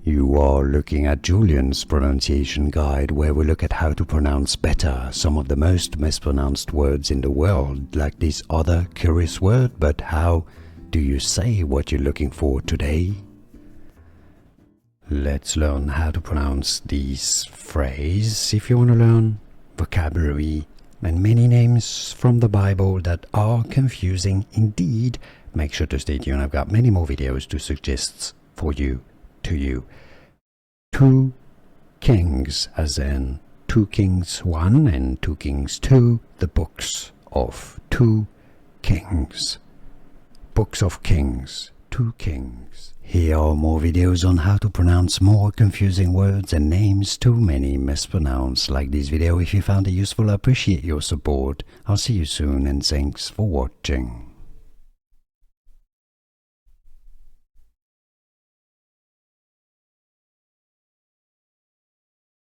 You are looking at Julian's pronunciation guide, where we look at how to pronounce better some of the most mispronounced words in the world, like this other curious word. But how do you say what you're looking for today? Let's learn how to pronounce these phrases. If you want to learn vocabulary and many names from the Bible that are confusing indeed, make sure to stay tuned. I've got many more videos to suggest for you, to you. 2 Kings, as in 2 Kings 1 and 2 Kings 2, the books of 2 Kings. Books of Kings, 2 Kings. Here are more videos on how to pronounce more confusing words and names too many mispronounced. Like this video if you found it useful. I appreciate your support. I'll see you soon and thanks for watching.